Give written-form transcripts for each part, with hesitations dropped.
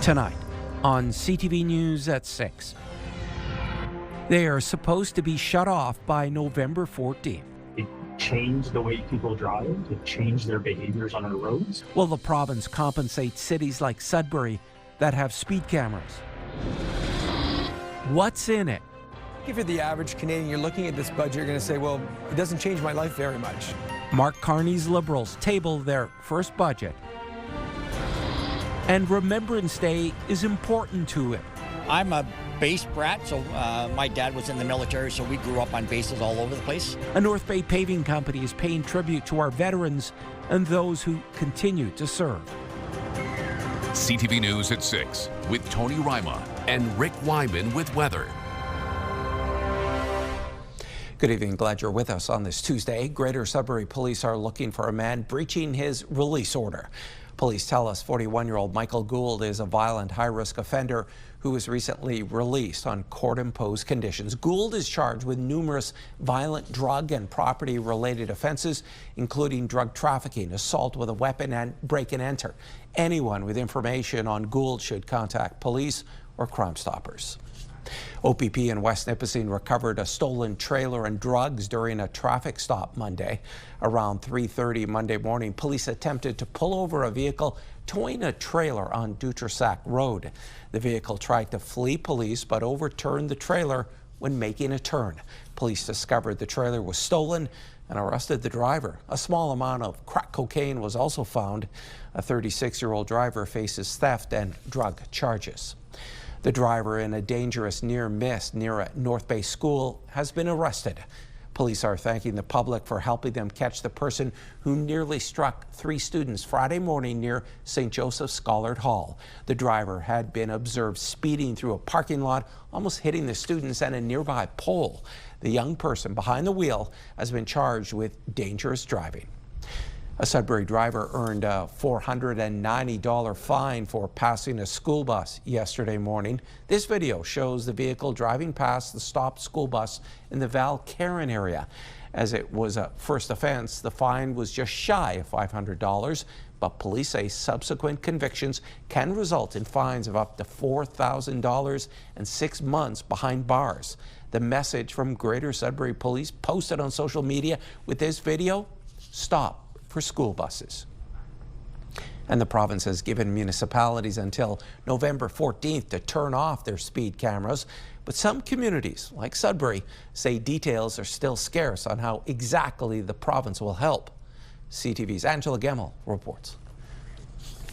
Tonight on CTV News at 6. They are supposed to be shut off by November 14th. It changed the way people drive. It changed their behaviors on our roads. Will the province compensate cities like Sudbury that have speed cameras? What's in it? If you're the average Canadian, you're looking at this budget, you're going to say, well, it doesn't change my life very much. Mark Carney's Liberals table their first budget. And Remembrance Day is important to him. I'm a base brat, so my dad was in the military, so we grew up on bases all over the place. A North Bay paving company is paying tribute to our veterans and those who continue to serve. CTV News at 6 with Tony Ryma and Rick Wyman with weather. Good evening. Glad you're with us on this Tuesday. Greater Sudbury police are looking for a man breaching his release order. Police tell us 41-year-old Michael Gould is a violent, high-risk offender who was recently released on court-imposed conditions. Gould is charged with numerous violent drug and property-related offenses, including drug trafficking, assault with a weapon, and break and enter. Anyone with information on Gould should contact police or Crime Stoppers. OPP in West Nipissing recovered a stolen trailer and drugs during a traffic stop Monday. Around 3:30 Monday morning, police attempted to pull over a vehicle towing a trailer on Dutrasac Road. The vehicle tried to flee police but overturned the trailer when making a turn. Police discovered the trailer was stolen and arrested the driver. A small amount of crack cocaine was also found. A 36-year-old driver faces theft and drug charges. The driver in a dangerous near miss near a North Bay school has been arrested. Police are thanking the public for helping them catch the person who nearly struck 3 students Friday morning near St. Joseph's Schollard Hall. The driver had been observed speeding through a parking lot, almost hitting the students and a nearby pole. The young person behind the wheel has been charged with dangerous driving. A Sudbury driver earned a $490 fine for passing a school bus yesterday morning. This video shows the vehicle driving past the stopped school bus in the Val Karen area. As it was a first offense, the fine was just shy of $500, but police say subsequent convictions can result in fines of up to $4,000 and 6 months behind bars. The message from Greater Sudbury Police posted on social media with this video: stop for school buses. And the province has given municipalities until November 14th to turn off their speed cameras. But some communities, like Sudbury, say details are still scarce on how exactly the province will help. CTV's Angela Gemmell reports.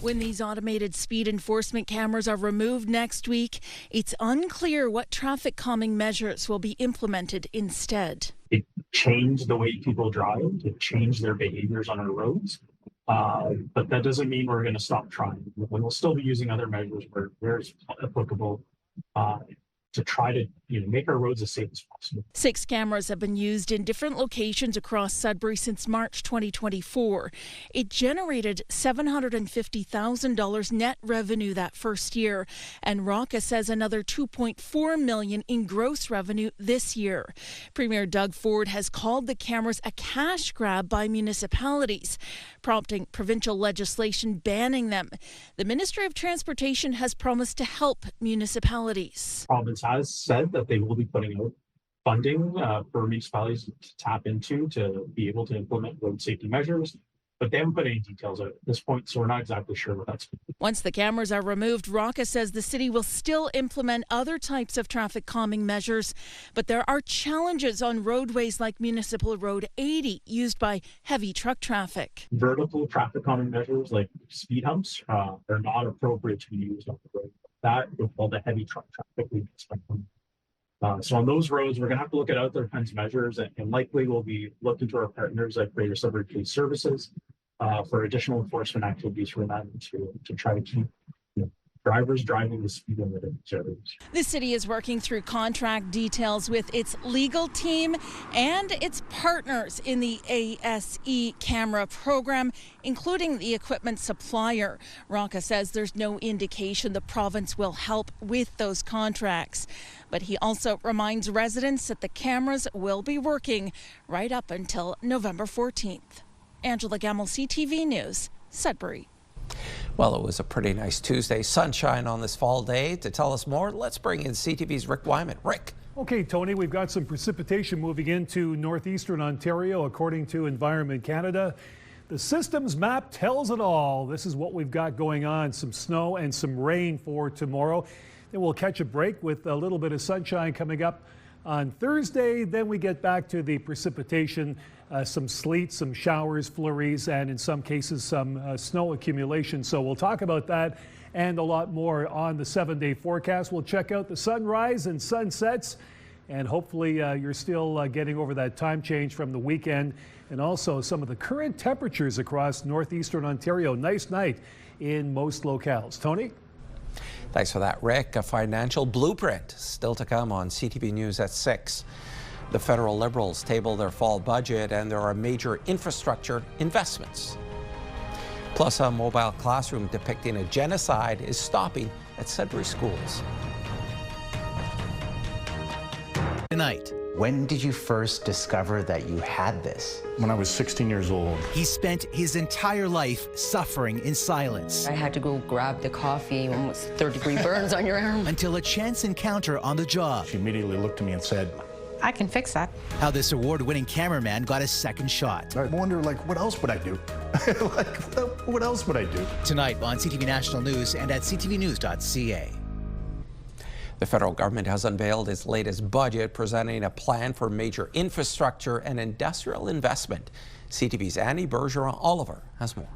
When these automated speed enforcement cameras are removed next week, it's unclear what traffic calming measures will be implemented instead. It changed the way people drive. It changed their behaviors on our roads. But that doesn't mean we're going to stop trying. We'll still be using other measures where it's applicable to try to make our roads as safe as possible. 6 cameras have been used in different locations across Sudbury since March 2024. It generated $750,000 net revenue that first year, and Rocca says another $2.4 million in gross revenue this year. Premier Doug Ford has called the cameras a cash grab by municipalities, prompting provincial legislation banning them. The Ministry of Transportation has promised to help municipalities. Province has said that they will be putting out funding for municipalities to tap into to be able to implement road safety measures, but they haven't put any details out at this point, so we're not exactly sure what that's going to be. Once the cameras are removed, Rocca says the city will still implement other types of traffic calming measures, but there are challenges on roadways like Municipal Road 80 used by heavy truck traffic. Vertical traffic calming measures like speed humps are not appropriate to be used on the road. That with all the heavy truck traffic we expect them. So on those roads, we're going to have to look at other kinds of measures, and likely we'll be looking to our partners like Greater Sudbury Police Services for additional enforcement activities for them to try to keep drivers driving the speed limit in these areas. The city is working through contract details with its legal team and its partners in the ASE camera program, including the equipment supplier. Rocca says there's no indication the province will help with those contracts. But he also reminds residents that the cameras will be working right up until November 14th. Angela Gemmell, CTV News, Sudbury. Well, it was a pretty nice Tuesday. Sunshine on this fall day. To tell us more, let's bring in CTV's Rick Wyman. Rick. Okay, Tony, we've got some precipitation moving into northeastern Ontario, according to Environment Canada. The systems map tells it all. This is what we've got going on. Some snow and some rain for tomorrow. Then we'll catch a break with a little bit of sunshine coming up on Thursday. Then we get back to the precipitation, some sleet, some showers, flurries, and in some cases some snow accumulation. So we'll talk about that and a lot more on the 7-day forecast. We'll check out the sunrise and sunsets, and hopefully you're still getting over that time change from the weekend, and also some of the current temperatures across northeastern Ontario. Nice night in most locales. Tony? Thanks for that, Rick. A financial blueprint still to come on CTV News at 6. The federal Liberals table their fall budget, and there are major infrastructure investments. Plus, a mobile classroom depicting a genocide is stopping at Sudbury schools. Tonight. When did you first discover that you had this? When I was 16 years old. He spent his entire life suffering in silence. I had to go grab the coffee, almost third-degree burns on your arm. Until a chance encounter on the job. She immediately looked at me and said, I can fix that. How this award-winning cameraman got a second shot. I wonder, what else would I do? What else would I do? Tonight on CTV National News and at ctvnews.ca. The federal government has unveiled its latest budget, presenting a plan for major infrastructure and industrial investment. CTV's Annie Bergeron-Oliver has more.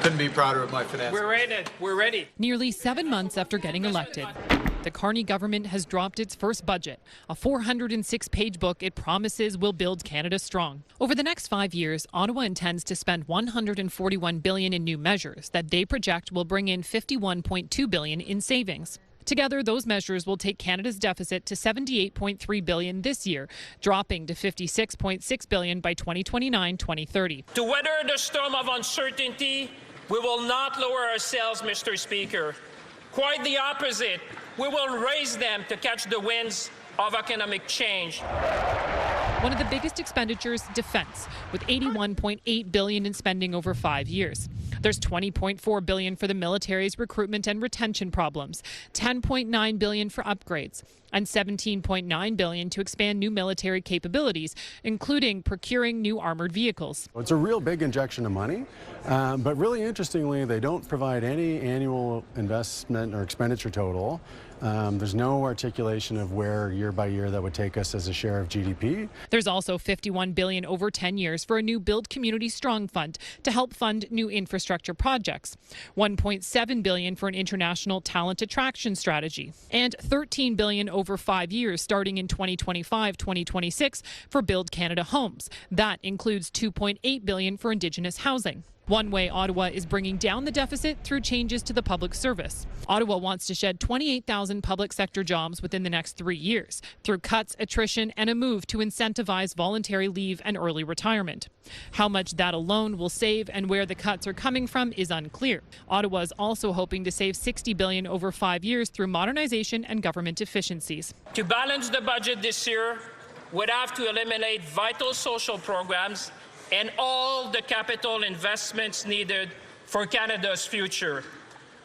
Couldn't be prouder of my finances. We're ready. Nearly 7 months after getting elected, the Carney government has dropped its first budget, a 406-page book it promises will build Canada strong. Over the next 5 years, Ottawa intends to spend $141 billion in new measures that they project will bring in $51.2 billion in savings. Together, those measures will take Canada's deficit to $78.3 billion this year, dropping to $56.6 billion by 2029-2030. To weather the storm of uncertainty, we will not lower our sails, Mr. Speaker. Quite the opposite. We will raise them to catch the winds of economic change. One of the biggest expenditures, defense, with $81.8 billion in spending over 5 years. There's $20.4 billion for the military's recruitment and retention problems, $10.9 billion for upgrades, and $17.9 billion to expand new military capabilities, including procuring new armored vehicles. It's a real big injection of money, but really interestingly, they don't provide any annual investment or expenditure total. There's no articulation of where year by year that would take us as a share of GDP. There's also $51 billion over 10 years for a new Build Community Strong Fund to help fund new infrastructure projects, $1.7 billion for an international talent attraction strategy, and $13 billion over 5 years starting in 2025-2026 for Build Canada Homes. That includes $2.8 billion for Indigenous housing. One way Ottawa is bringing down the deficit through changes to the public service. Ottawa wants to shed 28,000 public sector jobs within the next 3 years through cuts, attrition, and a move to incentivize voluntary leave and early retirement. How much that alone will save and where the cuts are coming from is unclear. Ottawa is also hoping to save $60 billion over 5 years through modernization and government efficiencies. To balance the budget this year, we'd have to eliminate vital social programs and all the capital investments needed for Canada's future.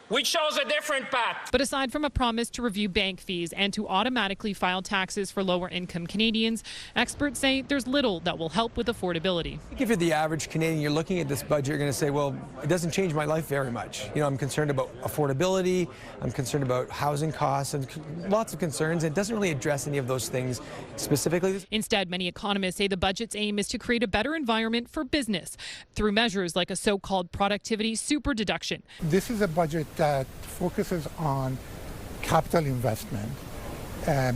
We chose a different path. But aside from a promise to review bank fees and to automatically file taxes for lower-income Canadians, experts say there's little that will help with affordability. If you're the average Canadian, you're looking at this budget, you're going to say, well, it doesn't change my life very much. You know, I'm concerned about affordability, I'm concerned about housing costs, and lots of concerns. It doesn't really address any of those things specifically. Instead, many economists say the budget's aim is to create a better environment for business through measures like a so-called productivity super deduction. This is a budget that focuses on capital investment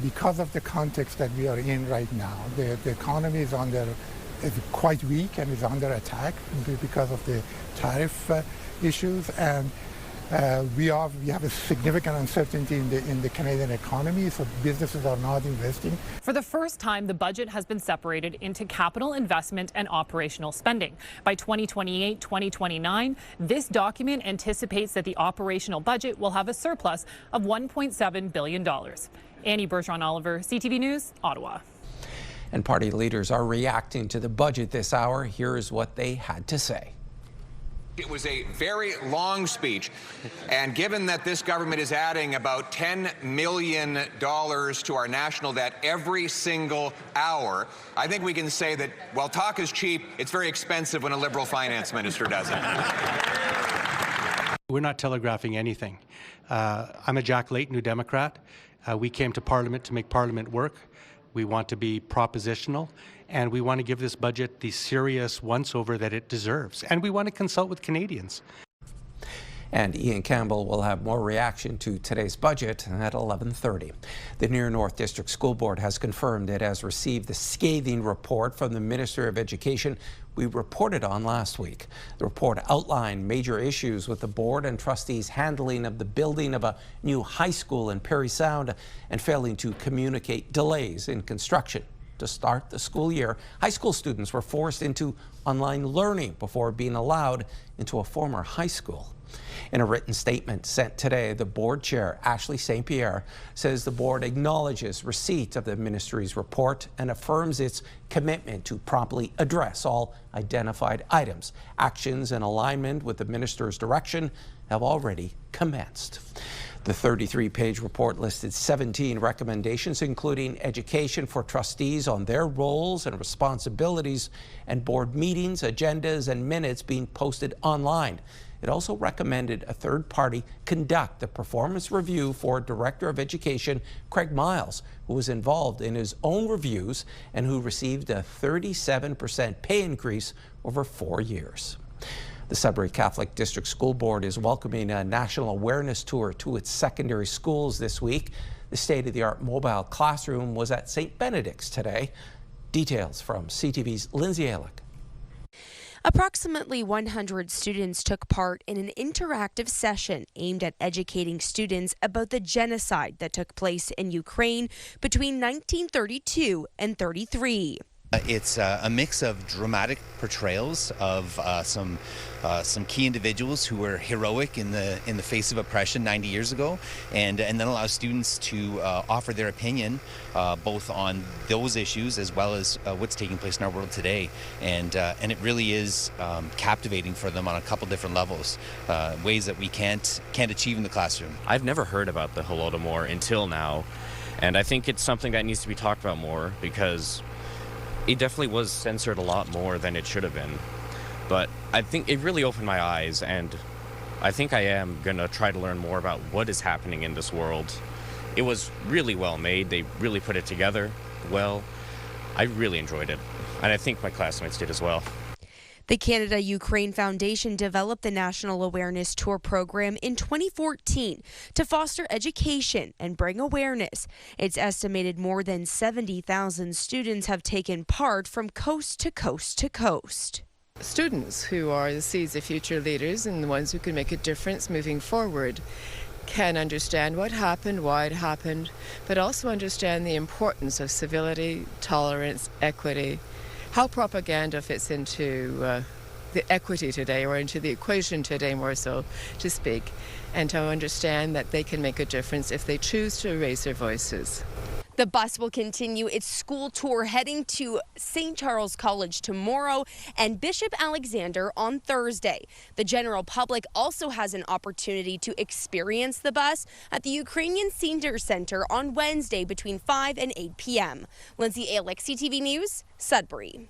because of the context that we are in right now. The economy is quite weak and is under attack because of the tariff issues, and we have a significant uncertainty in the Canadian economy, so businesses are not investing. For the first time, the budget has been separated into capital investment and operational spending. By 2028-2029, this document anticipates that the operational budget will have a surplus of $1.7 billion. Annie Bergeron-Oliver, CTV News, Ottawa. And party leaders are reacting to the budget this hour. Here's what they had to say. It was a very long speech, and given that this government is adding about $10 million to our national debt every single hour, I think we can say that while talk is cheap, it's very expensive when a Liberal finance minister does it. We're not telegraphing anything. I'm a Jack Layton, New Democrat. We came to Parliament to make Parliament work. We want to be propositional, and we want to give this budget the serious once-over that it deserves. And we want to consult with Canadians. And Ian Campbell will have more reaction to today's budget at 11:30. The Near North District School Board has confirmed it has received the scathing report from the Minister of Education we reported on last week. The report outlined major issues with the board and trustees' handling of the building of a new high school in Parry Sound and failing to communicate delays in construction. To start the school year, high school students were forced into online learning before being allowed into a former high school. In a written statement sent today, the board chair, Ashley St. Pierre, says the board acknowledges receipt of the ministry's report and affirms its commitment to promptly address all identified items. Actions in alignment with the minister's direction have already commenced. The 33-page report listed 17 recommendations, including education for trustees on their roles and responsibilities, and board meetings, agendas, and minutes being posted online. It also recommended a third party conduct a performance review for Director of Education Craig Miles, who was involved in his own reviews and who received a 37% pay increase over 4 years. The Sudbury Catholic District School Board is welcoming a national awareness tour to its secondary schools this week. The state-of-the-art mobile classroom was at St. Benedict's today. Details from CTV's Lindsay Alick. Approximately 100 students took part in an interactive session aimed at educating students about the genocide that took place in Ukraine between 1932 and 33. It's a mix of dramatic portrayals of some key individuals who were heroic in the face of oppression 90 years ago, and then allow students to offer their opinion both on those issues as well as what's taking place in our world today. And it really is captivating for them on a couple different levels, ways that we can't achieve in the classroom. I've never heard about the Holodomor until now, and I think it's something that needs to be talked about more because it definitely was censored a lot more than it should have been. But I think it really opened my eyes, and I think I am going to try to learn more about what is happening in this world. It was really well made. They really put it together well. I really enjoyed it, and I think my classmates did as well. The Canada-Ukraine Foundation developed the National Awareness Tour program in 2014 to foster education and bring awareness. It's estimated more than 70,000 students have taken part from coast to coast to coast. Students who are the seeds of future leaders and the ones who can make a difference moving forward can understand what happened, why it happened, but also understand the importance of civility, tolerance, equity, how propaganda fits into the equity today, or into the equation today more so to speak, and to understand that they can make a difference if they choose to raise their voices. The bus will continue its school tour heading to St. Charles College tomorrow and Bishop Alexander on Thursday. The general public also has an opportunity to experience the bus at the Ukrainian Senior Center on Wednesday between 5 and 8 p.m. Lindsay Alick, CTV News, Sudbury.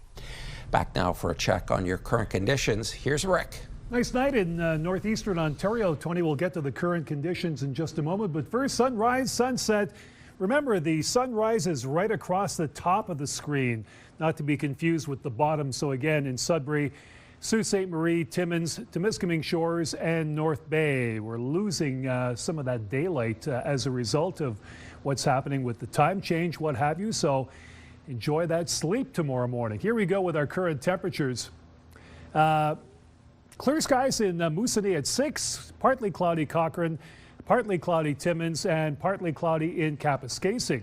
Back now for a check on your current conditions. Here's Rick. Nice night in northeastern Ontario. Tony will get to the current conditions in just a moment, but first, sunrise, sunset. Remember, the sunrise is right across the top of the screen, not to be confused with the bottom. So again, in Sudbury, Sault Ste. Marie, Timmins, Temiskaming Shores, and North Bay. We're losing some of that daylight as a result of what's happening with the time change, what have you. So enjoy that sleep tomorrow morning. Here we go with our current temperatures. Clear skies in Moosonee at 6, partly cloudy Cochrane, partly cloudy Timmins, and partly cloudy in Kapuskasing.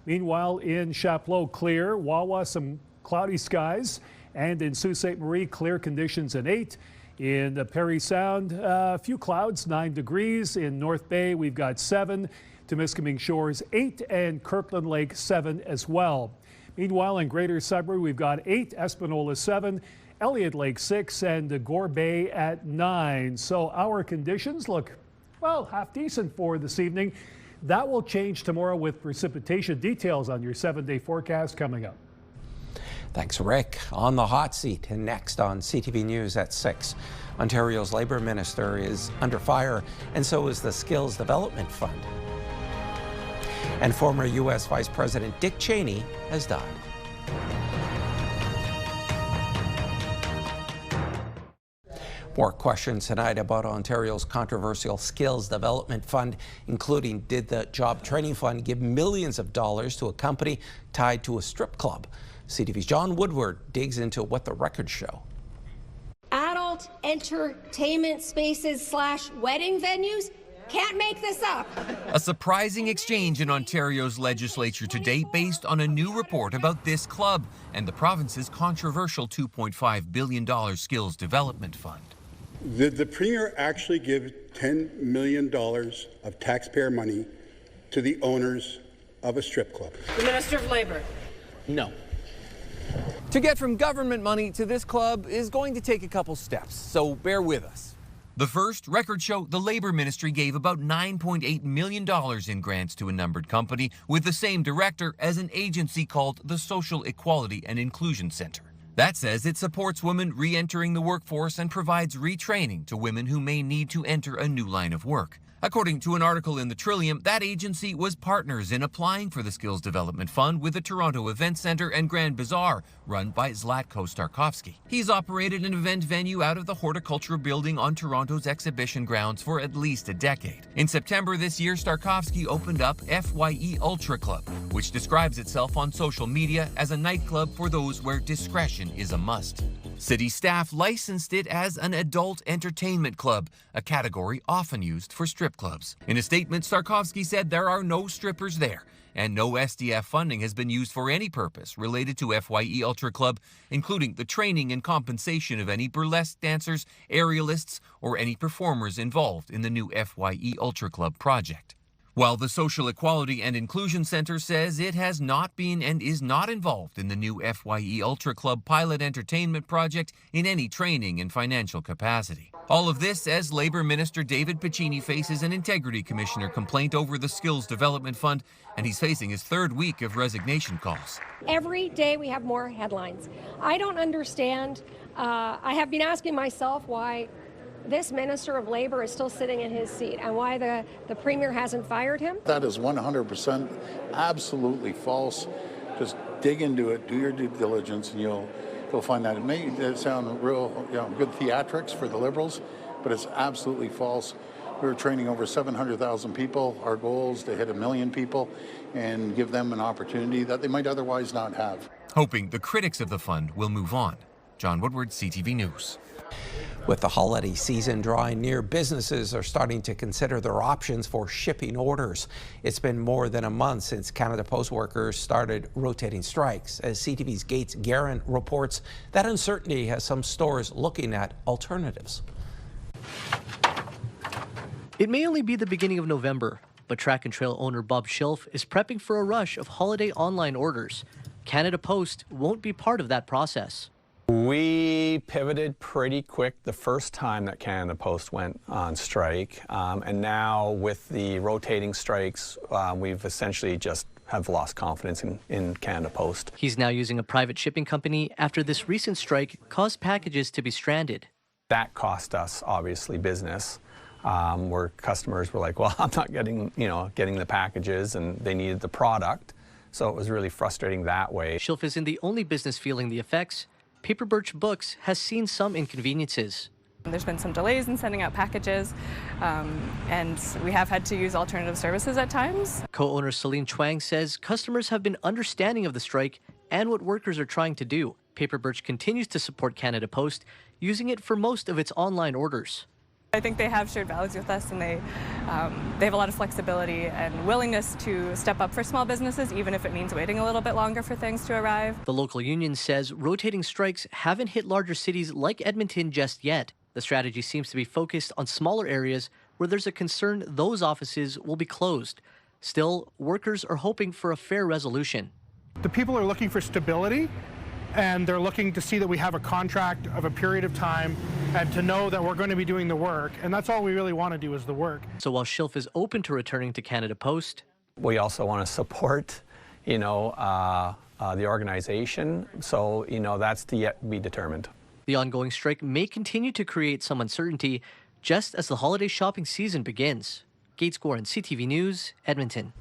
Meanwhile, in Chapleau, clear. Wawa, some cloudy skies. And in Sault Ste. Marie, clear conditions at 8. In the Parry Sound, a few clouds, 9 degrees. In North Bay, we've got 7. Temiskaming Shores, 8. And Kirkland Lake, 7 as well. Meanwhile, in Greater Sudbury, we've got 8. Espanola, 7. Elliott Lake 6, and Gore Bay at 9. So our conditions look, well, half decent for this evening. That will change tomorrow with precipitation. Details on your 7-day forecast coming up. Thanks, Rick. On the hot seat and next on CTV News at 6. Ontario's Labour Minister is under fire, and so is the Skills Development Fund. And former U.S. Vice President Dick Cheney has died. More questions tonight about Ontario's controversial Skills Development Fund, including did the Job Training Fund give millions of dollars to a company tied to a strip club? CTV's John Woodward digs into what the records show. Adult entertainment spaces / wedding venues? Can't make this up. A surprising exchange in Ontario's legislature to date based on a new report about this club and the province's controversial $2.5 billion Skills Development Fund. Did the Premier actually give $10 million of taxpayer money to the owners of a strip club? The Minister of Labour. No. To get from government money to this club is going to take a couple steps, so bear with us. The first, records show the Labour Ministry gave about $9.8 million in grants to a numbered company with the same director as an agency called the Social Equality and Inclusion Centre. That says it supports women re-entering the workforce and provides retraining to women who may need to enter a new line of work. According to an article in the Trillium, that agency was partners in applying for the Skills Development Fund with the Toronto Event Centre and Grand Bazaar, run by Zlatko Starkovsky. He's operated an event venue out of the Horticulture Building on Toronto's exhibition grounds for at least a decade. In September this year, Starkovsky opened up FYE Ultra Club, which describes itself on social media as a nightclub for those where discretion is a must. City staff licensed it as an adult entertainment club, a category often used for strip clubs. In a statement, Starkovsky said there are no strippers there, and no SDF funding has been used for any purpose related to FYE Ultra Club, including the training and compensation of any burlesque dancers, aerialists, or any performers involved in the new FYE Ultra Club project. While the Social Equality and Inclusion Centre says it has not been and is not involved in the new FYE Ultra Club pilot entertainment project in any training and financial capacity. All of this as Labour Minister David Piccini faces an Integrity Commissioner complaint over the Skills Development Fund, and he's facing his third week of resignation calls. Every day we have more headlines. I don't understand. I have been asking myself why this Minister of Labour is still sitting in his seat and why the Premier hasn't fired him. That is 100% absolutely false. Just dig into it, do your due diligence, and you'll find that. It may sound real, good theatrics for the Liberals, but it's absolutely false. We're training over 700,000 people. Our goal is to hit 1 million people and give them an opportunity that they might otherwise not have. Hoping the critics of the fund will move on. John Woodward, CTV News. With the holiday season drawing near, businesses are starting to consider their options for shipping orders. It's been more than a month since Canada Post workers started rotating strikes. As CTV's Gates Guerin reports, that uncertainty has some stores looking at alternatives. It may only be the beginning of November, but Track and Trail owner Bob Schilf is prepping for a rush of holiday online orders. Canada Post won't be part of that process. We pivoted pretty quick the first time that Canada Post went on strike, and now with the rotating strikes, we've essentially just have lost confidence in Canada Post. He's now using a private shipping company after this recent strike caused packages to be stranded. That cost us, obviously, business, where customers were like, well, I'm not getting the packages, and they needed the product, so it was really frustrating that way. Schilf isn't the only business feeling the effects. Paper Birch Books has seen some inconveniences. There's been some delays in sending out packages, and we have had to use alternative services at times. Co-owner Celine Chuang says customers have been understanding of the strike and what workers are trying to do. Paper Birch continues to support Canada Post, using it for most of its online orders. I think they have shared values with us, and they have a lot of flexibility and willingness to step up for small businesses, even if it means waiting a little bit longer for things to arrive. The local union says rotating strikes haven't hit larger cities like Edmonton just yet. The strategy seems to be focused on smaller areas where there's a concern those offices will be closed. Still, workers are hoping for a fair resolution. The people are looking for stability, and they're looking to see that we have a contract of a period of time and to know that we're going to be doing the work. And that's all we really want to do is the work. So while Schilf is open to returning to Canada Post, we also want to support, the organization. So, that's to yet be determined. the ongoing strike may continue to create some uncertainty just as the holiday shopping season begins. Gates Gorin, CTV News, Edmonton.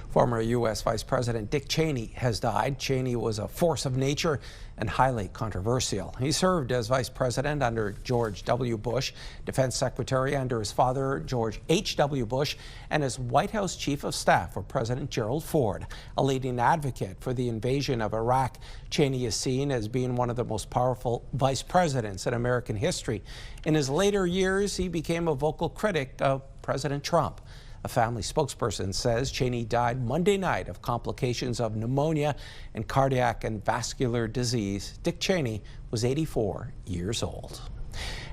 Former U.S. Vice President Dick Cheney has died. Cheney was a force of nature and highly controversial. He served as vice president under George W. Bush, defense secretary under his father, George H.W. Bush, and as White House chief of staff for President Gerald Ford. A leading advocate for the invasion of Iraq, Cheney is seen as being one of the most powerful vice presidents in American history. In his later years, he became a vocal critic of President Trump. A family spokesperson says Cheney died Monday night of complications of pneumonia and cardiac and vascular disease. Dick Cheney was 84 years old.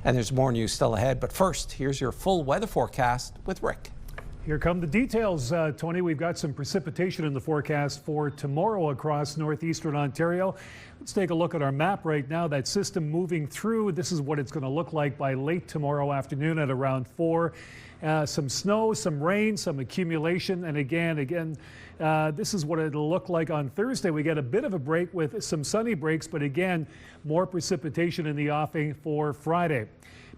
And there's more news still ahead, but first, here's your full weather forecast with Rick. Here come the details, Tony. We've got some precipitation in the forecast for tomorrow across northeastern Ontario. Let's take a look at our map right now. That system moving through, this is what it's going to look like by late tomorrow afternoon at around 4. Some snow, some rain, some accumulation, and again, this is what it'll look like on Thursday. We get a bit of a break with some sunny breaks, but again, more precipitation in the offing for Friday.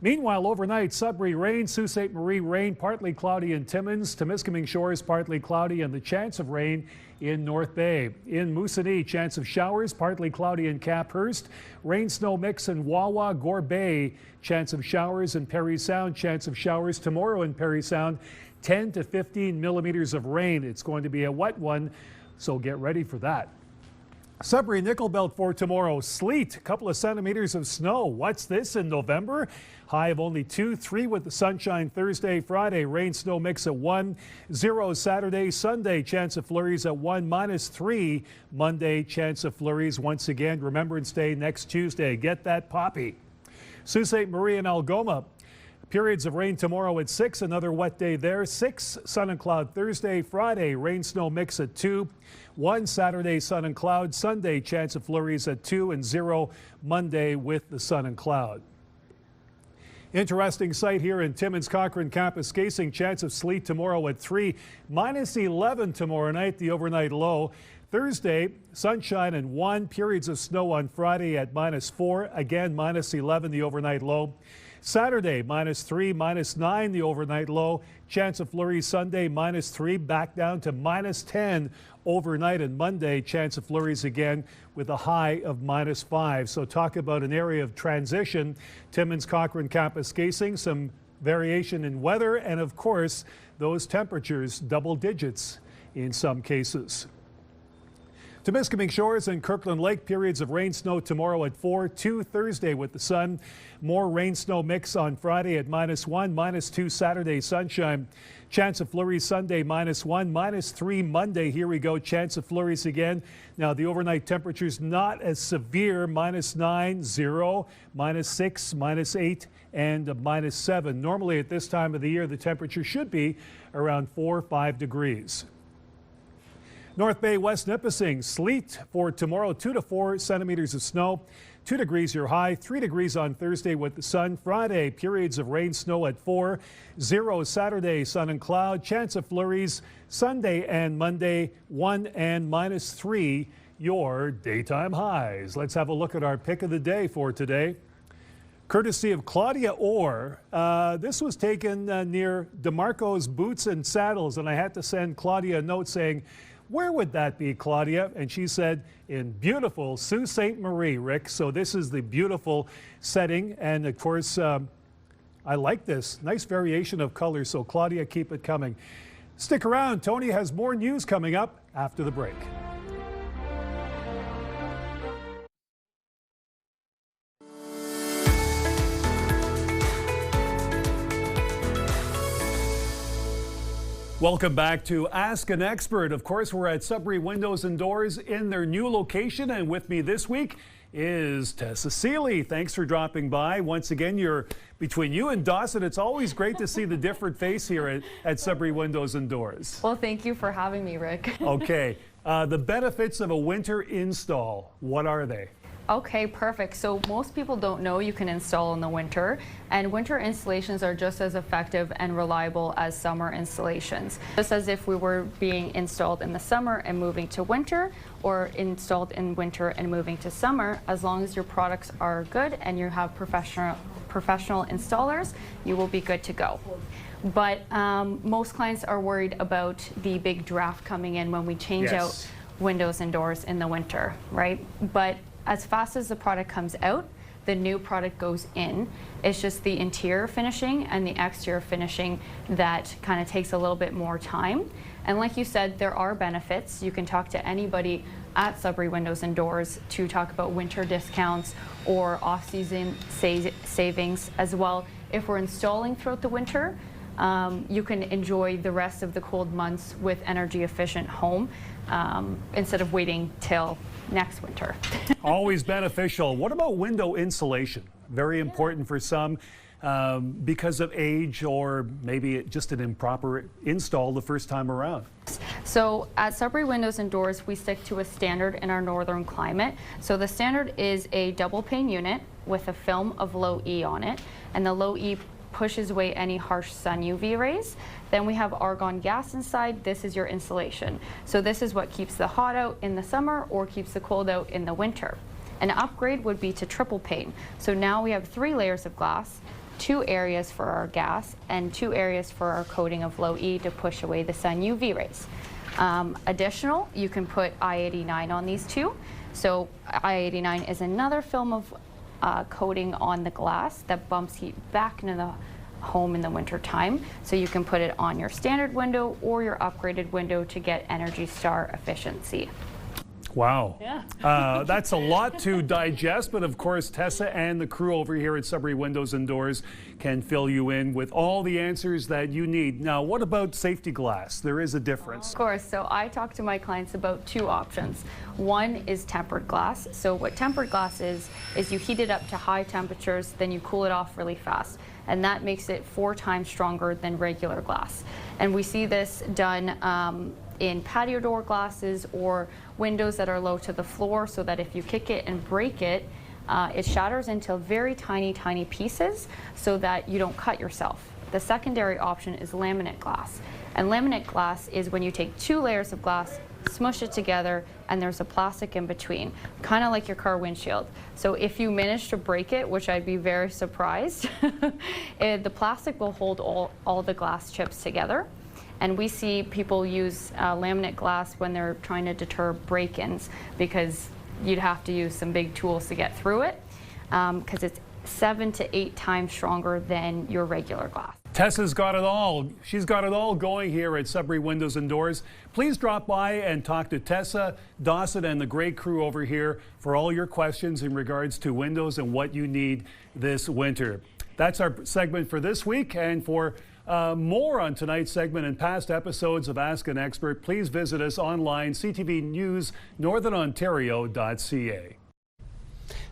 Meanwhile, overnight, Sudbury rain, Sault Ste. Marie rain, partly cloudy in Timmins, Temiskaming Shores partly cloudy, and the chance of rain in North Bay. In Moosonee, chance of showers, partly cloudy in Caphurst, rain snow mix in Wawa, Gore Bay, chance of showers in Parry Sound, chance of showers tomorrow in Parry Sound, 10 to 15 millimeters of rain. It's going to be a wet one, so get ready for that. Sudbury Nickel Belt for tomorrow, sleet, a couple of centimeters of snow. What's this in November? High of only 2, 3 with the sunshine Thursday, Friday, rain snow mix at 1, 0 Saturday, Sunday, chance of flurries at 1, -3 Monday, chance of flurries once again. Remembrance Day next Tuesday. Get that poppy. Sault Ste. Marie and Algoma. Periods of rain tomorrow at 6, another wet day there. 6, sun and cloud Thursday, Friday, rain snow mix at 2. 1 Saturday, sun and cloud. Sunday, chance of flurries at 2 and 0 Monday with the sun and cloud. Interesting sight here in Timmins Cochrane Campus. Casing, chance of sleet tomorrow at 3. -11 tomorrow night, the overnight low. Thursday, sunshine and 1. Periods of snow on Friday at -4. Again, -11 the overnight low. Saturday, -3, -9 the overnight low. Chance of flurries Sunday, -3, back down to -10 overnight. And Monday, chance of flurries again with a high of -5. So talk about an area of transition. Timmins Cochrane Campus Casing, some variation in weather, and of course, those temperatures double digits in some cases. Temiskaming Shores and Kirkland Lake, periods of rain snow tomorrow at 4, 2 Thursday with the sun. More rain snow mix on Friday at -1, -2 Saturday sunshine. Chance of flurries Sunday -1, -3 Monday. Here we go, chance of flurries again. Now the overnight temperatures not as severe, -9, 0, -6, -8, and -7. Normally at this time of the year, the temperature should be around 4 or 5 degrees. North Bay, West Nipissing, sleet for tomorrow, 2 to 4 centimeters of snow. 2 degrees your high, 3 degrees on Thursday with the sun. Friday, periods of rain, snow at 4. 0 Saturday, sun and cloud. Chance of flurries Sunday and Monday, 1 and -3 your daytime highs. Let's have a look at our pick of the day for today. Courtesy of Claudia Orr. This was taken near DeMarco's Boots and Saddles, and I had to send Claudia a note saying, "Where would that be, Claudia?" And she said, in beautiful Sault Ste. Marie, Rick. So this is the beautiful setting. And of course, I like this. Nice variation of colors. So Claudia, keep it coming. Stick around. Tony has more news coming up after the break. Welcome back to Ask an Expert. Of course, we're at Sudbury Windows and Doors in their new location, and with me this week is Tessa Seeley. Thanks for dropping by. Once again, you're between you and Dawson. It's always great to see the different face here at Sudbury Windows and Doors. Well, thank you for having me, Rick. Okay. The benefits of a winter install, what are they? Okay, perfect. So most people don't know you can install in the winter, and winter installations are just as effective and reliable as summer installations. Just as if we were being installed in the summer and moving to winter, or installed in winter and moving to summer, as long as your products are good and you have professional installers, you will be good to go. But most clients are worried about the big draft coming in when we change out windows and doors in the winter, right? But as fast as the product comes out, the new product goes in. It's just the interior finishing and the exterior finishing that kind of takes a little bit more time. And like you said, there are benefits. You can talk to anybody at Sudbury Windows and Doors to talk about winter discounts or off-season savings as well. If we're installing throughout the winter, you can enjoy the rest of the cold months with energy efficient home instead of waiting till next winter. Always beneficial. What about window insulation? Very important for some because of age or maybe just an improper install the first time around. So at Sudbury Windows and Doors, we stick to a standard in our northern climate. So the standard is a double pane unit with a film of low E on it, and the low E pushes away any harsh sun UV rays. Then we have argon gas inside. This is your insulation. So this is what keeps the hot out in the summer or keeps the cold out in the winter. An upgrade would be to triple pane. So now we have 3 layers of glass, 2 areas for our gas, and 2 areas for our coating of low E to push away the sun UV rays. Additional, you can put I-89 on these 2. So I-89 is another film of coating on the glass that bumps heat back into the home in the winter time. So you can put it on your standard window or your upgraded window to get Energy Star efficiency. Wow. Yeah. That's a lot to digest, but of course Tessa and the crew over here at Sudbury Windows and Doors can fill you in with all the answers that you need. Now, what about safety glass? There is a difference. Of course. So I talk to my clients about 2 options. One is tempered glass. So what tempered glass is you heat it up to high temperatures, then you cool it off really fast. And that makes it 4 times stronger than regular glass. And we see this done in patio door glasses or windows that are low to the floor, so that if you kick it and break it, it shatters into very tiny, tiny pieces so that you don't cut yourself. The secondary option is laminate glass. And laminate glass is when you take 2 layers of glass, smush it together, and there's a plastic in between, kind of like your car windshield. So if you manage to break it, which I'd be very surprised, the plastic will hold all the glass chips together. And we see people use laminate glass when they're trying to deter break-ins, because you'd have to use some big tools to get through it, because it's 7 to 8 times stronger than your regular glass. Tessa's got it all. She's got it all going here at Sudbury Windows and Doors. Please drop by and talk to Tessa, Dawson, and the great crew over here for all your questions in regards to windows and what you need this winter. That's our segment for this week, and for more on tonight's segment and past episodes of Ask an Expert, please visit us online, CTVNewsNorthernOntario.ca.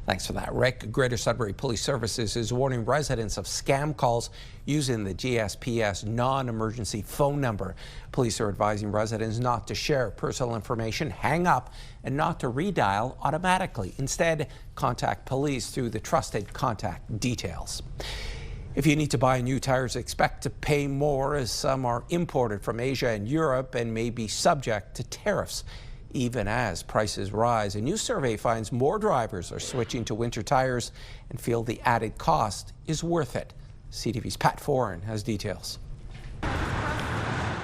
Thanks for that, Rick. Greater Sudbury Police Services is warning residents of scam calls using the GSPS non-emergency phone number. Police are advising residents not to share personal information, hang up, and not to redial automatically. Instead, contact police through the trusted contact details. If you need to buy new tires, expect to pay more, as some are imported from Asia and Europe and may be subject to tariffs. Even as prices rise, a new survey finds more drivers are switching to winter tires and feel the added cost is worth it. CTV's Pat Foran has details.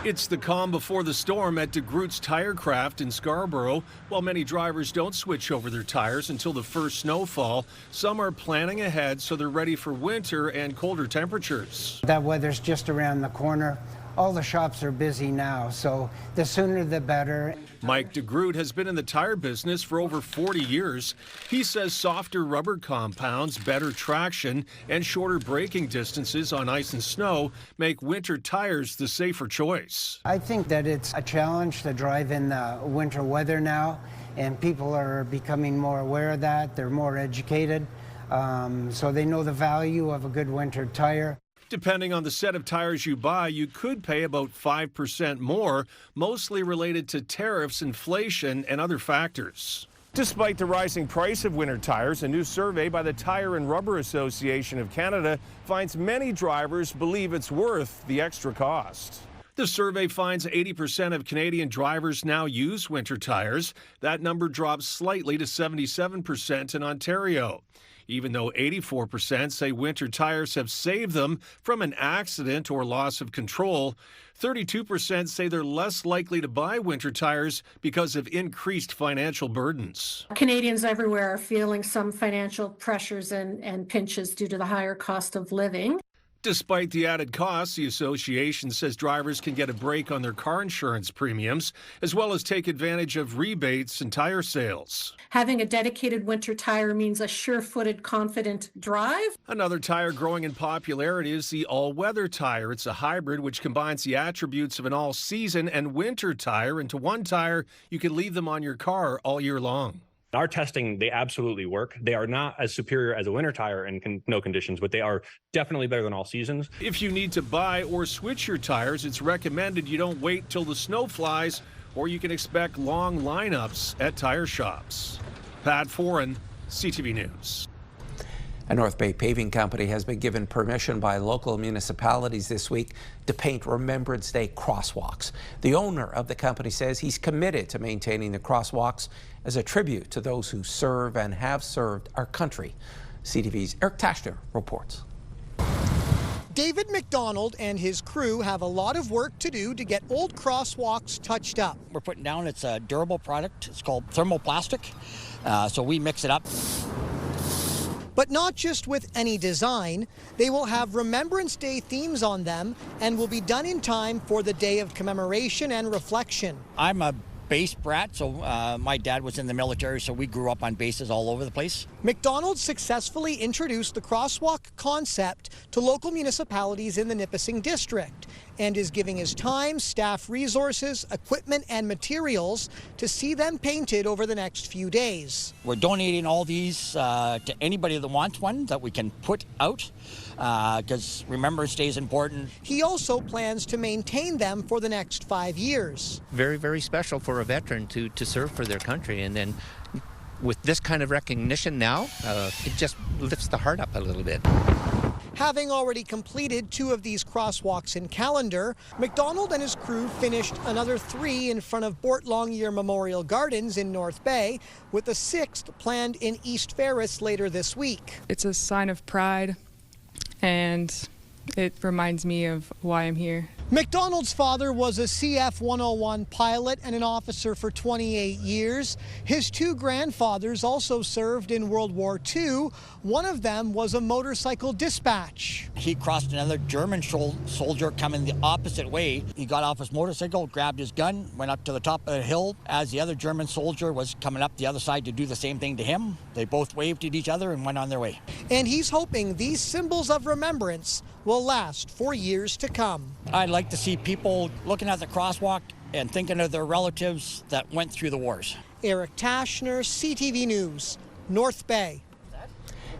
It's the calm before the storm at DeGroote's Tirecraft in Scarborough. While many drivers don't switch over their tires until the first snowfall, some are planning ahead so they're ready for winter and colder temperatures. That weather's just around the corner. All the shops are busy now, so the sooner the better. Mike DeGroote has been in the tire business for over 40 years. He says softer rubber compounds, better traction, and shorter braking distances on ice and snow make winter tires the safer choice. I think that it's a challenge to drive in the winter weather now, and people are becoming more aware of that. They're more educated, so they know the value of a good winter tire. Depending on the set of tires you buy, you could pay about 5% more, mostly related to tariffs, inflation, and other factors. Despite the rising price of winter tires, a new survey by the Tire and Rubber Association of Canada finds many drivers believe it's worth the extra cost. The survey finds 80% of Canadian drivers now use winter tires. That number drops slightly to 77% in Ontario. Even though 84% say winter tires have saved them from an accident or loss of control, 32% say they're less likely to buy winter tires because of increased financial burdens. Canadians everywhere are feeling some financial pressures and pinches due to the higher cost of living. Despite the added costs, the association says drivers can get a break on their car insurance premiums, as well as take advantage of rebates and tire sales. Having a dedicated winter tire means a sure-footed, confident drive. Another tire growing in popularity is the all-weather tire. It's a hybrid which combines the attributes of an all-season and winter tire into one tire. You can leave them on your car all year long. Our testing, they absolutely work. They are not as superior as a winter tire in no conditions, but they are definitely better than all seasons. If you need to buy or switch your tires, it's recommended you don't wait till the snow flies, or you can expect long lineups at tire shops. Pat Foran, CTV News. A North Bay paving company has been given permission by local municipalities this week to paint Remembrance Day crosswalks. The owner of the company says he's committed to maintaining the crosswalks as a tribute to those who serve and have served our country. CTV's Eric Tashner reports. David McDonald and his crew have a lot of work to do to get old crosswalks touched up. We're putting down, it's a durable product. It's called thermoplastic. So we mix it up. But not just with any design. They will have Remembrance Day themes on them and will be done in time for the day of commemoration and reflection. I'm a base brat, so my dad was in the military, so we grew up on bases all over the place. McDonald successfully introduced the crosswalk concept to local municipalities in the Nipissing district and is giving his time, staff resources, equipment and materials to see them painted over the next few days. We're donating all these to anybody that wants one that we can put out because Remembrance Day is important. He also plans to maintain them for the next 5 years. Very, very special for a veteran to serve for their country, and then with this kind of recognition now, it just lifts the heart up a little bit. Having already completed 2 of these crosswalks in calendar, McDonald and his crew finished another 3 in front of Bort Longyear Memorial Gardens in North Bay, with a 6th planned in East Ferris later this week. It's a sign of pride, and it reminds me of why I'm here. McDonald's father was a CF-101 pilot and an officer for 28 years. His 2 grandfathers also served in World War II. One of them was a motorcycle dispatch. He crossed another German soldier coming the opposite way. He got off his motorcycle, grabbed his gun, went up to the top of the hill. As the other German soldier was coming up the other side to do the same thing to him, they both waved at each other and went on their way. And he's hoping these symbols of remembrance will last for years to come. I'd like to see people looking at the crosswalk and thinking of their relatives that went through the wars. Eric Tashner, CTV News, North Bay.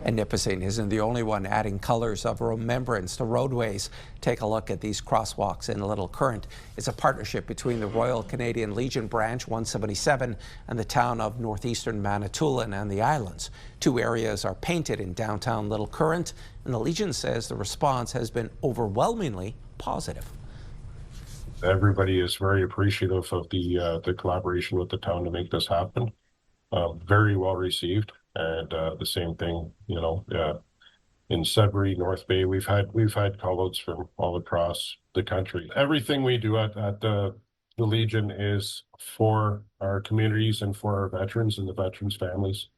And Nipissing isn't the only one adding colors of remembrance to roadways. Take a look at these crosswalks in Little Current. It's a partnership between the Royal Canadian Legion Branch 177 and the town of northeastern Manitoulin and the islands. 2 areas are painted in downtown Little Current, and the Legion says the response has been overwhelmingly positive. Everybody is very appreciative of the collaboration with the town to make this happen. Very well received. And the same thing, in Sudbury, North Bay, we've had call-outs from all across the country. Everything we do at the Legion is for our communities and for our veterans and the veterans' families.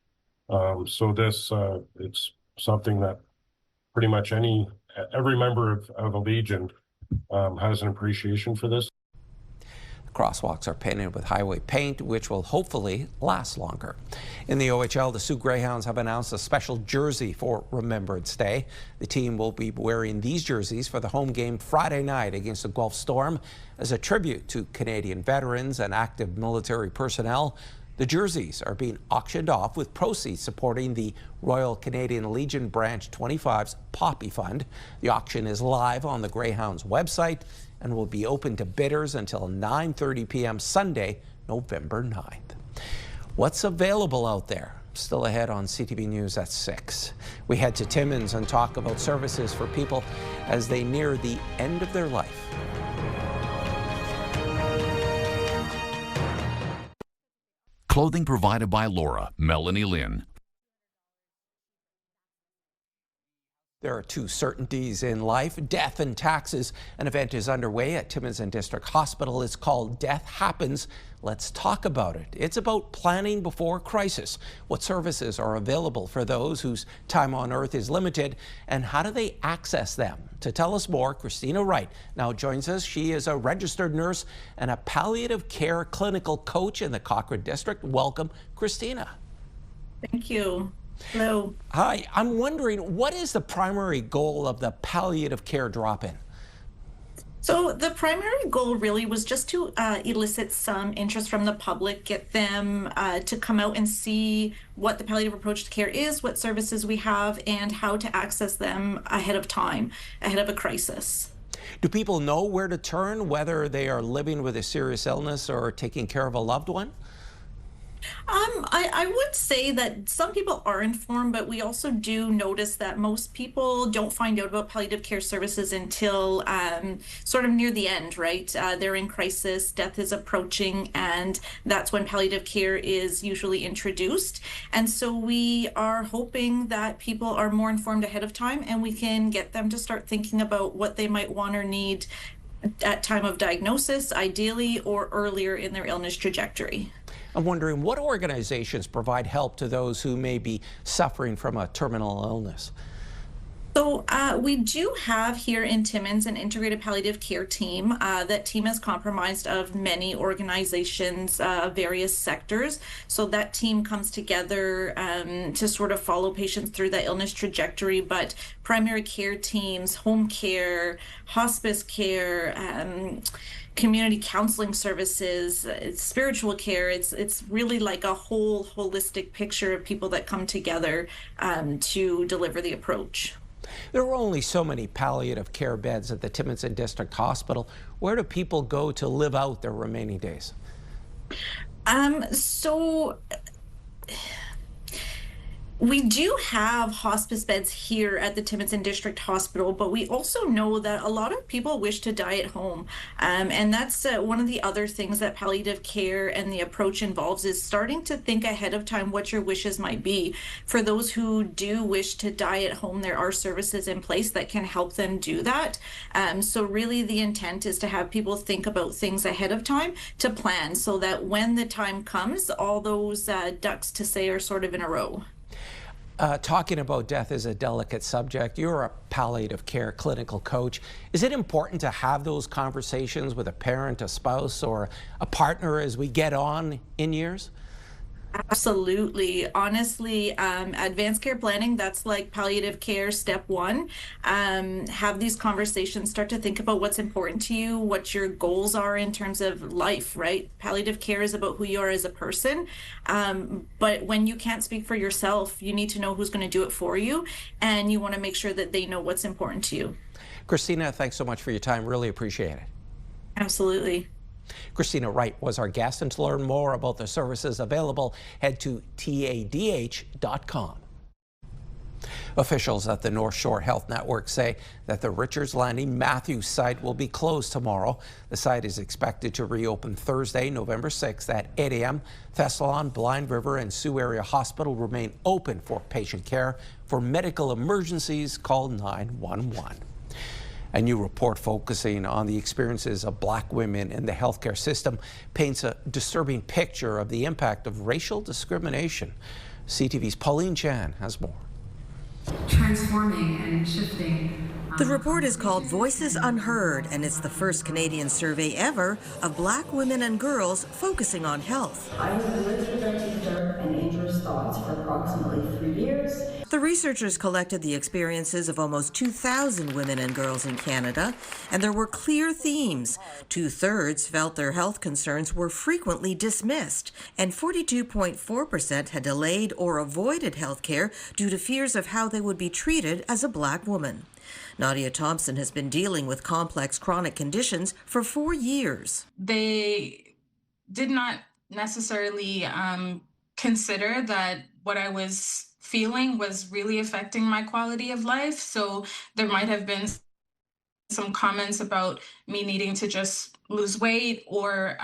So this, it's something that pretty much every member of a Legion has an appreciation for this. Crosswalks are painted with highway paint, which will hopefully last longer. In the OHL, the Sioux Greyhounds have announced a special jersey for Remembrance Day. The team will be wearing these jerseys for the home game Friday night against the Guelph Storm as a tribute to Canadian veterans and active military personnel. The jerseys are being auctioned off with proceeds supporting the Royal Canadian Legion Branch 25's Poppy Fund. The auction is live on the Greyhounds website and will be open to bidders until 9:30 p.m. Sunday, November 9th. What's available out there? Still ahead on CTV News at 6. We head to Timmins and talk about services for people as they near the end of their life. Clothing provided by Laura, Melanie Lynn. There are two certainties in life, death and taxes. An event is underway at Timmins and District Hospital. It's called Death Happens. Let's talk about it. It's about planning before crisis. What services are available for those whose time on earth is limited, and how do they access them? To tell us more, Christina Wright now joins us. She is a registered nurse and a palliative care clinical coach in the Cochrane District. Welcome, Christina. Thank you. Hello. Hi. I'm wondering, what is the primary goal of the palliative care drop-in? So the primary goal really was just to elicit some interest from the public, get them to come out and see what the palliative approach to care is, what services we have, and how to access them ahead of time, ahead of a crisis. Do people know where to turn, whether they are living with a serious illness or taking care of a loved one? I would say that some people are informed, but we also do notice that most people don't find out about palliative care services until sort of near the end, right? They're in crisis, death is approaching, and that's when palliative care is usually introduced. And so we are hoping that people are more informed ahead of time, and we can get them to start thinking about what they might want or need at time of diagnosis, ideally, or earlier in their illness trajectory. I'm wondering, what organizations provide help to those who may be suffering from a terminal illness? So we do have here in Timmins an integrated palliative care team. That team is comprised of many organizations, various sectors. So that team comes together to sort of follow patients through that illness trajectory, but primary care teams, home care, hospice care, community counseling services, spiritual care. It's really like a whole holistic picture of people that come together to deliver the approach. There are only so many palliative care beds at the Timmins and District Hospital. Where do people go to live out their remaining days? We do have hospice beds here at the Timmins and District Hospital, but we also know that a lot of people wish to die at home. And that's one of the other things that palliative care and the approach involves, is starting to think ahead of time what your wishes might be. For those who do wish to die at home, there are services in place that can help them do that. So really the intent is to have people think about things ahead of time to plan, so that when the time comes, all those ducks to say are sort of in a row. Talking about death is a delicate subject. You're a palliative care clinical coach. Is it important to have those conversations with a parent, a spouse, or a partner as we get on in years? Absolutely. Honestly, advanced care planning, that's like palliative care step one. Have these conversations, start to think about what's important to you, what your goals are in terms of life, right? Palliative care is about who you are as a person. But when you can't speak for yourself, you need to know who's going to do it for you, and you want to make sure that they know what's important to you. Christina, thanks so much for your time. Really appreciate it. Absolutely. Christina Wright was our guest, and to learn more about the services available, head to tadh.com. Officials at the North Shore Health Network say that the Richards Landing Matthews site will be closed tomorrow. The site is expected to reopen Thursday, November 6th at 8 a.m. Thessalon, Blind River, and Sioux Area Hospital remain open for patient care. For medical emergencies, call 911. A new report focusing on the experiences of Black women in the healthcare system paints a disturbing picture of the impact of racial discrimination. CTV's Pauline Chan has more. Transforming and shifting. The report is called Voices Unheard, and it's the first Canadian survey ever of Black women and girls focusing on health. I was lived with our teacher and dangerous thoughts for approximately 3 years. The researchers collected the experiences of almost 2,000 women and girls in Canada, and there were clear themes. 2/3 felt their health concerns were frequently dismissed, and 42.4% had delayed or avoided health care due to fears of how they would be treated as a Black woman. Nadia Thompson has been dealing with complex chronic conditions for 4 years. They did not necessarily consider that what I was feeling was really affecting my quality of life. So there might have been some comments about me needing to just lose weight or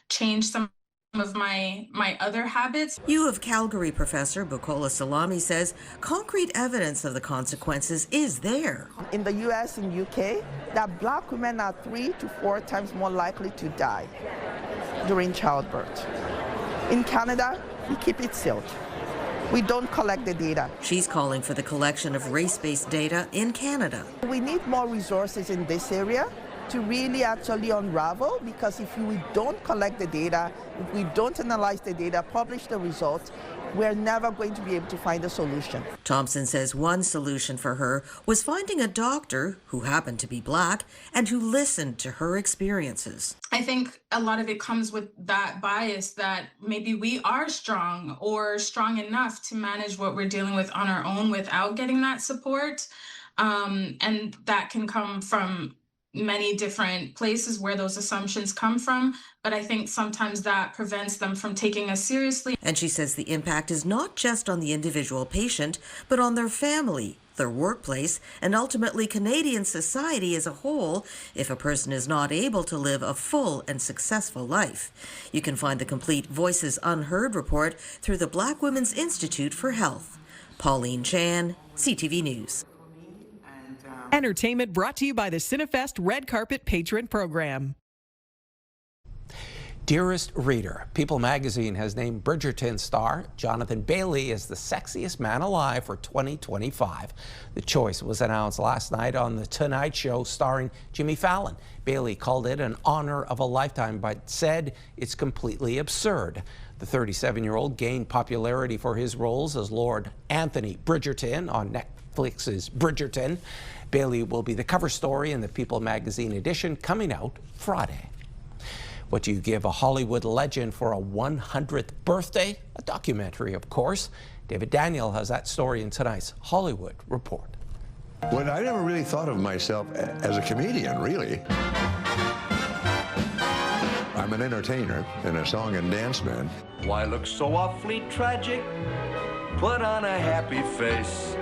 change some of my other habits. U of Calgary professor Bukola Salami says concrete evidence of the consequences is there. In the US and UK, that Black women are 3 to 4 times more likely to die during childbirth. In Canada, we keep it sealed. We don't collect the data. She's calling for the collection of race-based data in Canada. We need more resources in this area to really actually unravel, because if we don't collect the data, if we don't analyze the data, publish the results, we're never going to be able to find a solution. Thompson says one solution for her was finding a doctor who happened to be Black and who listened to her experiences. I think a lot of it comes with that bias that maybe we are strong or strong enough to manage what we're dealing with on our own without getting that support. And that can come from many different places where those assumptions come from, but I think sometimes that prevents them from taking us seriously. And she says the impact is not just on the individual patient, but on their family, their workplace, and ultimately Canadian society as a whole if a person is not able to live a full and successful life. You can find the complete Voices Unheard report through the Black Women's Institute for Health. Pauline Chan, CTV News. Entertainment brought to you by the Cinefest Red Carpet Patron Program. Dearest reader, People magazine has named Bridgerton star Jonathan Bailey as the sexiest man alive for 2025. The choice was announced last night on The Tonight Show starring Jimmy Fallon. Bailey called it an honor of a lifetime, but said it's completely absurd. The 37-year-old gained popularity for his roles as Lord Anthony Bridgerton on Netflix's Bridgerton. Bailey will be the cover story in the People magazine edition coming out Friday. What do you give a Hollywood legend for a 100th birthday? A documentary, of course. David Daniel has that story in tonight's Hollywood Report. Well, I never really thought of myself as a comedian, really. I'm an entertainer and a song and dance man. Why look so awfully tragic? Put on a happy face.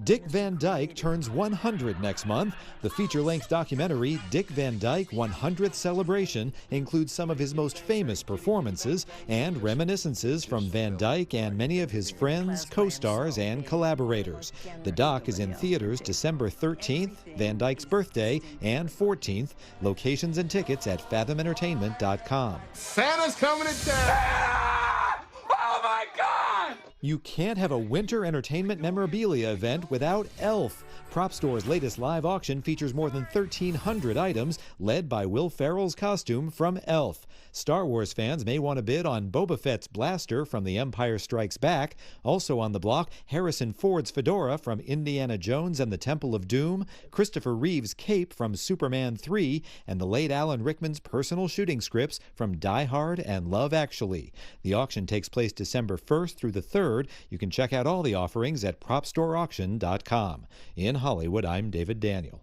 Dick Van Dyke turns 100 next month. The feature-length documentary, Dick Van Dyke 100th Celebration, includes some of his most famous performances and reminiscences from Van Dyke and many of his friends, co-stars, and collaborators. The doc is in theaters December 13th, Van Dyke's birthday, and 14th. Locations and tickets at fathomentertainment.com. Santa's coming to town! Oh my God! You can't have a winter entertainment memorabilia event without Elf. Prop Store's latest live auction features more than 1,300 items, led by Will Ferrell's costume from Elf. Star Wars fans may want to bid on Boba Fett's blaster from The Empire Strikes Back. Also on the block, Harrison Ford's fedora from Indiana Jones and the Temple of Doom, Christopher Reeve's cape from Superman 3, and the late Alan Rickman's personal shooting scripts from Die Hard and Love Actually. The auction takes place December 1st through the 3rd. You can check out all the offerings at PropStoreAuction.com. In Hollywood, I'm David Daniel.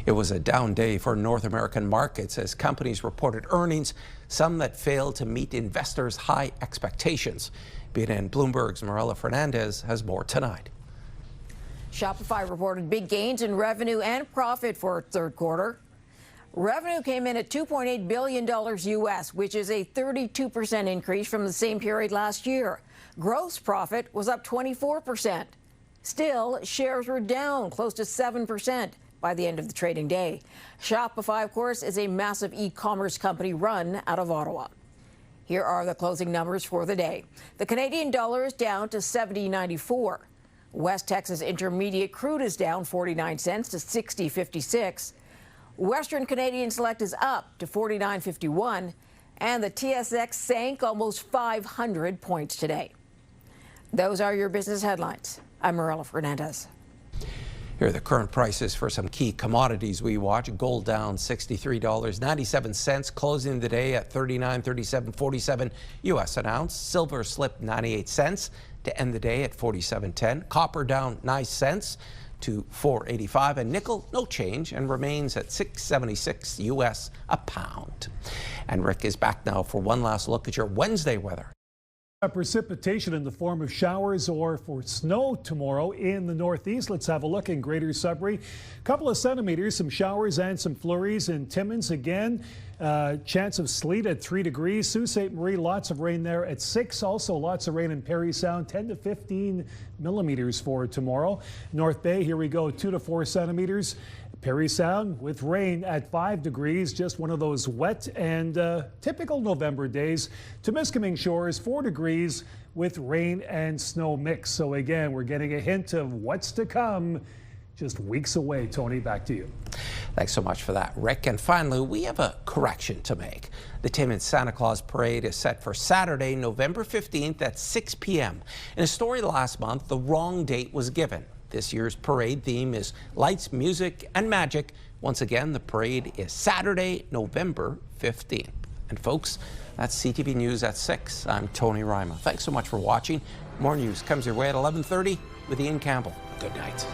It was a down day for North American markets as companies reported earnings, some that failed to meet investors' high expectations. BNN Bloomberg's Marella Fernandez has more tonight. Shopify reported big gains in revenue and profit for its third quarter. Revenue came in at $2.8 billion U.S., which is a 32% increase from the same period last year. Gross profit was up 24%. Still, shares were down close to 7% by the end of the trading day. Shopify, of course, is a massive e-commerce company run out of Ottawa. Here are the closing numbers for the day. The Canadian dollar is down to $70.94. West Texas Intermediate crude is down 49 cents to $60.56. Western Canadian Select is up to 49.51, and the TSX sank almost 500 points today. Those are your business headlines. I'm Marilla Fernandez. Here are the current prices for some key commodities we watch. Gold down $63.97, closing the day at $39.3747 U.S. an ounce. Silver slipped 98 cents to end the day at $47.10. Copper down 9 cents to $4.85, and nickel no change and remains at $6.76 U.S. a pound. And Rick is back now for one last look at your Wednesday weather. Precipitation in the form of showers or for snow tomorrow in the northeast. Let's have a look in Greater Sudbury. A couple of centimeters, some showers and some flurries in Timmins again. Chance of sleet at 3 degrees. Sault Ste. Marie, lots of rain there at 6. Also lots of rain in Parry Sound, 10 to 15 millimeters for tomorrow. North Bay, here we go, 2 to 4 centimeters. Parry Sound with rain at 5 degrees, just one of those wet and typical November days. Temiskaming Shores, 4 degrees with rain and snow mix. So again, we're getting a hint of what's to come just weeks away. Tony, back to you. Thanks so much for that, Rick. And finally, we have a correction to make. The Timmins Santa Claus Parade is set for Saturday, November 15th at 6 p.m. In a story last month, the wrong date was given. This year's parade theme is lights, music, and magic. Once again, the parade is Saturday, November 15th. And folks, that's CTV News at 6. I'm Tony Ryma. Thanks so much for watching. More news comes your way at 11:30 with Ian Campbell. Good night.